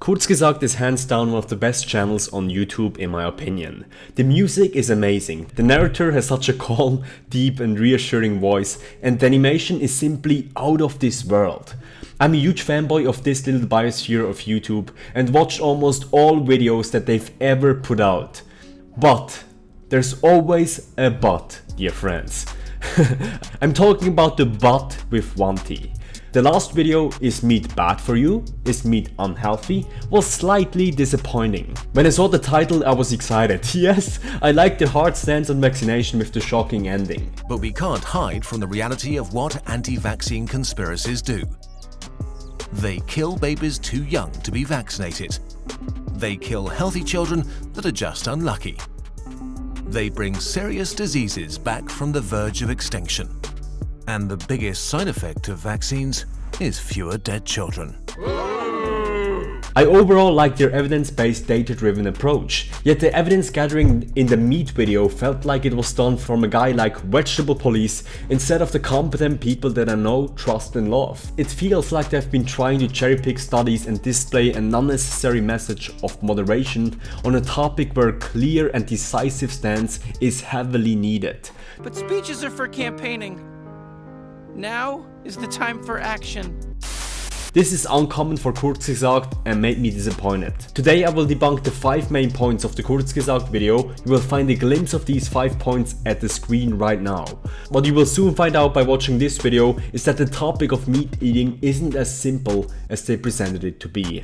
Kurzgesagt is hands down one of the best channels on YouTube in my opinion. The music is amazing, the narrator has such a calm, deep and reassuring voice, and the animation is simply out of this world. I'm a huge fanboy of this little biosphere of YouTube and watched almost all videos that they've ever put out. But there's always a but, dear friends. I'm talking about the but with one T. The last video, is meat bad for you? Is meat unhealthy? Was slightly disappointing. When I saw the title I was excited. Yes, I like the hard stance on vaccination with the shocking ending. But we can't hide from the reality of what anti-vaccine conspiracies do. They kill babies too young to be vaccinated. They kill healthy children that are just unlucky. They bring serious diseases back from the verge of extinction. And the biggest side effect of vaccines is fewer dead children. I overall like their evidence-based data-driven approach, yet the evidence gathering in the meat video felt like it was done from a guy like Vegetable Police instead of the competent people that I know, trust and love. It feels like they've been trying to cherry-pick studies and display an unnecessary message of moderation on a topic where clear and decisive stance is heavily needed. But speeches are for campaigning. Now is the time for action. This is uncommon for Kurzgesagt and made me disappointed. Today I will debunk the 5 main points of the Kurzgesagt video. You will find a glimpse of these 5 points at the screen right now. What you will soon find out by watching this video is that the topic of meat eating isn't as simple as they presented it to be.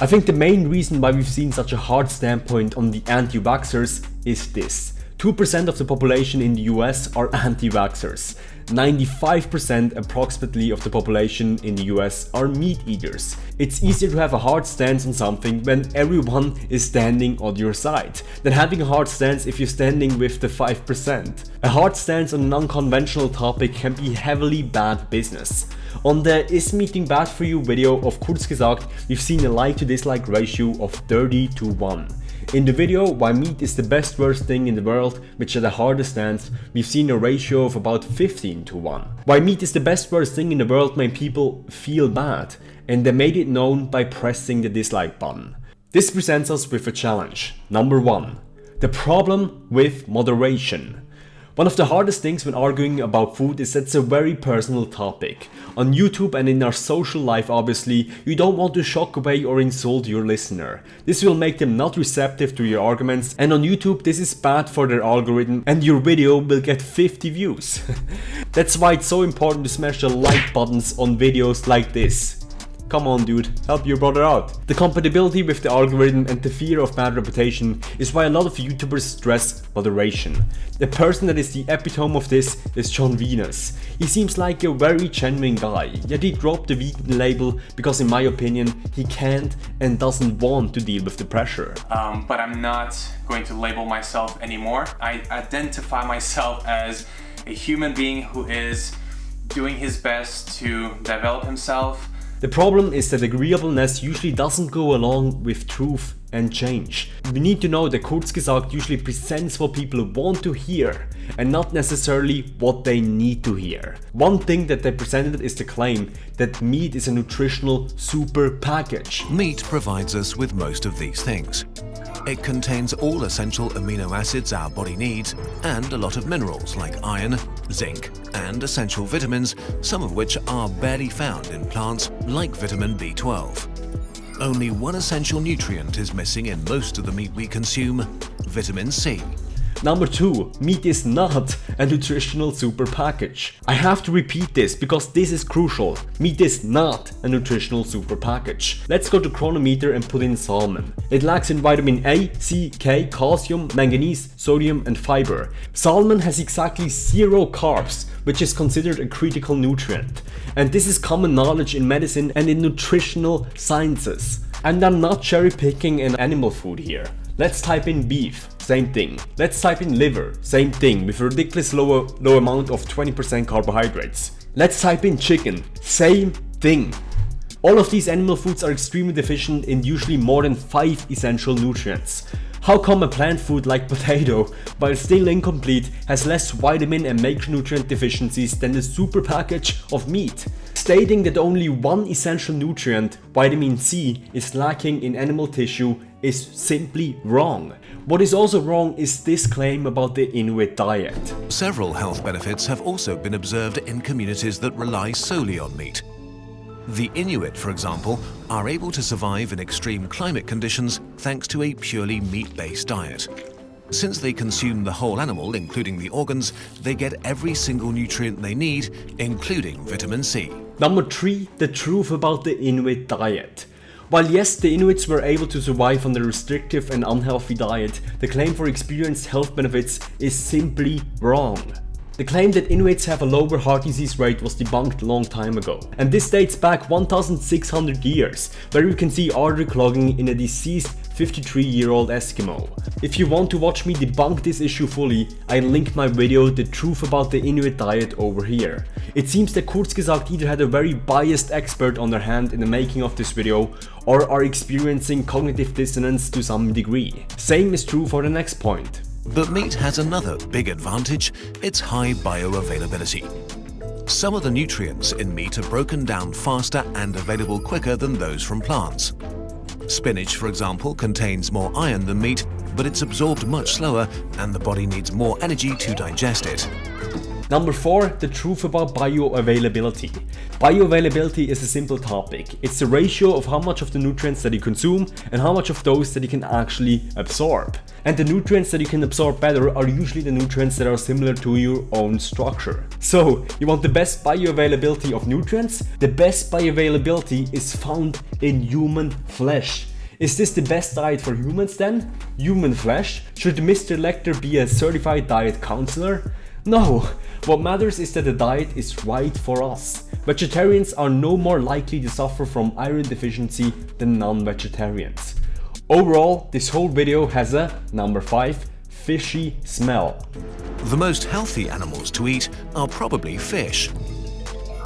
I think the main reason why we've seen such a hard standpoint on the anti-vaxxers is this. 2% of the population in the US are anti-vaxxers. 95% approximately of the population in the US are meat eaters. It's easier to have a hard stance on something when everyone is standing on your side than having a hard stance if you're standing with the 5%. A hard stance on an unconventional topic can be heavily bad business. On the Is Meeting Bad For You video of Kurzgesagt, we've seen a like to dislike ratio of 30:1. In the video Why Meat is the best worst thing in the world, which are the hardest stance, we've seen a ratio of about 15:1. Why meat is the best worst thing in the world made people feel bad, and they made it known by pressing the dislike button. This presents us with a challenge. Number 1. The problem with moderation. One of the hardest things when arguing about food is that it's a very personal topic. On YouTube and in our social life obviously, you don't want to shock away or insult your listener. This will make them not receptive to your arguments, and on YouTube this is bad for their algorithm and your video will get 50 views. That's why it's so important to smash the like buttons on videos like this. Come on dude, help your brother out. The compatibility with the algorithm and the fear of bad reputation is why a lot of YouTubers stress moderation. The person that is the epitome of this is John Venus. He seems like a very genuine guy, yet he dropped the vegan label because in my opinion he can't and doesn't want to deal with the pressure. But I'm not going to label myself anymore. I identify myself as a human being who is doing his best to develop himself. The problem is that agreeableness usually doesn't go along with truth and change. We need to know that Kurzgesagt usually presents what people want to hear and not necessarily what they need to hear. One thing that they presented is the claim that meat is a nutritional super package. Meat provides us with most of these things. It contains all essential amino acids our body needs and a lot of minerals like iron, zinc and essential vitamins, some of which are barely found in plants like vitamin B12. Only one essential nutrient is missing in most of the meat we consume, vitamin C. Number 2. Meat is not a nutritional super package. I have to repeat this because this is crucial. Meat is not a nutritional super package. Let's go to Chronometer and put in salmon. It lacks in vitamin A, C, K, calcium, manganese, sodium and fiber. Salmon has exactly 0 carbs, which is considered a critical nutrient. And this is common knowledge in medicine and in nutritional sciences. And I'm not cherry picking an animal food here. Let's type in beef, same thing. Let's type in liver, same thing, with a ridiculous low amount of 20% carbohydrates. Let's type in chicken, same thing. All of these animal foods are extremely deficient in usually more than 5 essential nutrients. How come a plant food like potato, while still incomplete, has less vitamin and macronutrient deficiencies than the super package of meat? Stating that only one essential nutrient, vitamin C, is lacking in animal tissue is simply wrong. What is also wrong is this claim about the Inuit diet. Several health benefits have also been observed in communities that rely solely on meat. The Inuit, for example, are able to survive in extreme climate conditions thanks to a purely meat-based diet. Since they consume the whole animal, including the organs, they get every single nutrient they need, including vitamin C. Number 3. The truth about the Inuit diet. While yes, the Inuits were able to survive on a restrictive and unhealthy diet, the claim for experienced health benefits is simply wrong. The claim that Inuits have a lower heart disease rate was debunked a long time ago. And this dates back 1600 years, where you can see artery clogging in a deceased 53-year-old Eskimo. If you want to watch me debunk this issue fully, I linked my video The Truth About the Inuit Diet over here. It seems that Kurzgesagt either had a very biased expert on their hand in the making of this video, or are experiencing cognitive dissonance to some degree. Same is true for the next point. But meat has another big advantage, its high bioavailability. Some of the nutrients in meat are broken down faster and available quicker than those from plants. Spinach, for example, contains more iron than meat, but it's absorbed much slower and the body needs more energy to digest it. Number 4. The truth about bioavailability. Bioavailability is a simple topic. It's the ratio of how much of the nutrients that you consume and how much of those that you can actually absorb. And the nutrients that you can absorb better are usually the nutrients that are similar to your own structure. So, you want the best bioavailability of nutrients? The best bioavailability is found in human flesh. Is this the best diet for humans then? Human flesh? Should Mr. Lecter be a certified diet counselor? No, what matters is that the diet is right for us. Vegetarians are no more likely to suffer from iron deficiency than non-vegetarians. Overall, this whole video has a, number 5, fishy smell. The most healthy animals to eat are probably fish.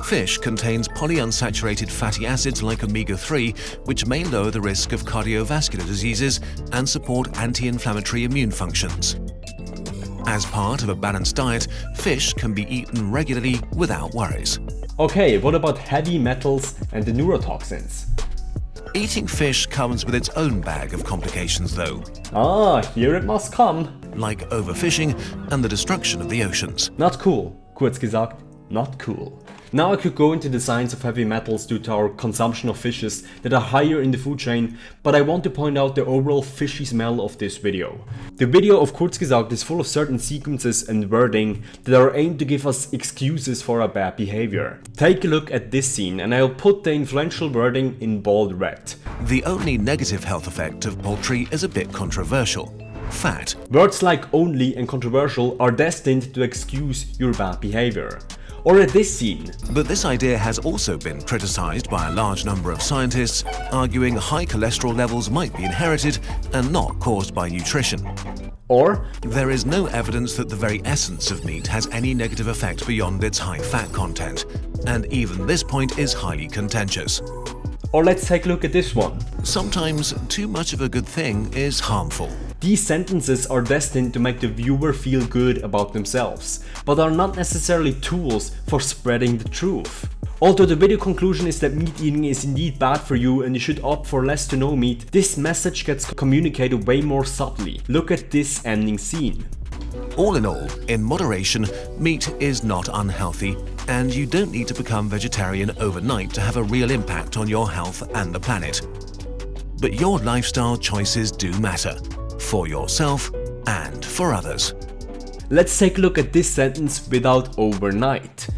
Fish contains polyunsaturated fatty acids like omega-3, which may lower the risk of cardiovascular diseases and support anti-inflammatory immune functions. As part of a balanced diet, fish can be eaten regularly without worries. Okay, what about heavy metals and the neurotoxins? Eating fish comes with its own bag of complications though, Ah, here it must come. like overfishing and the destruction of the oceans. Not cool. Kurzgesagt, not cool. Now I could go into the science of heavy metals due to our consumption of fishes that are higher in the food chain, but I want to point out the overall fishy smell of this video. The video of Kurzgesagt is full of certain sequences and wording that are aimed to give us excuses for our bad behavior. Take a look at this scene and I'll put the influential wording in bold red. The only negative health effect of poultry is a bit controversial: fat. Words like only and controversial are destined to excuse your bad behavior. Or at this scene. But this idea has also been criticized by a large number of scientists, arguing high cholesterol levels might be inherited and not caused by nutrition. Or there is no evidence that the very essence of meat has any negative effect beyond its high fat content, and even this point is highly contentious. Or let's take a look at this one. Sometimes too much of a good thing is harmful. These sentences are destined to make the viewer feel good about themselves, but are not necessarily tools for spreading the truth. Although the video conclusion is that meat eating is indeed bad for you and you should opt for less to no meat, this message gets communicated way more subtly. Look at this ending scene. All in all, in moderation, meat is not unhealthy, and you don't need to become vegetarian overnight to have a real impact on your health and the planet. But your lifestyle choices do matter, for yourself and for others. Let's take a look at this sentence without overnight.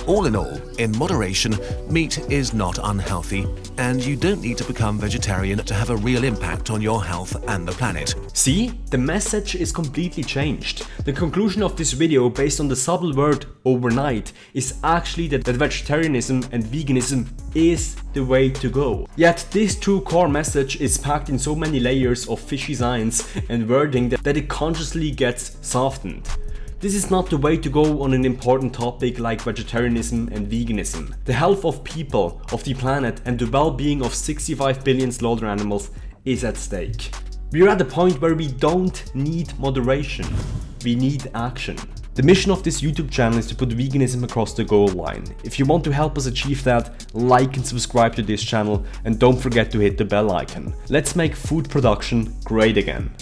All in all, in moderation, meat is not unhealthy, and you don't need to become vegetarian to have a real impact on your health and the planet. See? The message is completely changed. The conclusion of this video, based on the subtle word overnight, is actually that vegetarianism and veganism is the way to go. Yet this true core message is packed in so many layers of fishy science and wording that it consciously gets softened. This is not the way to go on an important topic like vegetarianism and veganism. The health of people, of the planet, and the well-being of 65 billion slaughtered animals is at stake. We're at the point where we don't need moderation, we need action. The mission of this YouTube channel is to put veganism across the goal line. If you want to help us achieve that, like and subscribe to this channel, and don't forget to hit the bell icon. Let's make food production great again.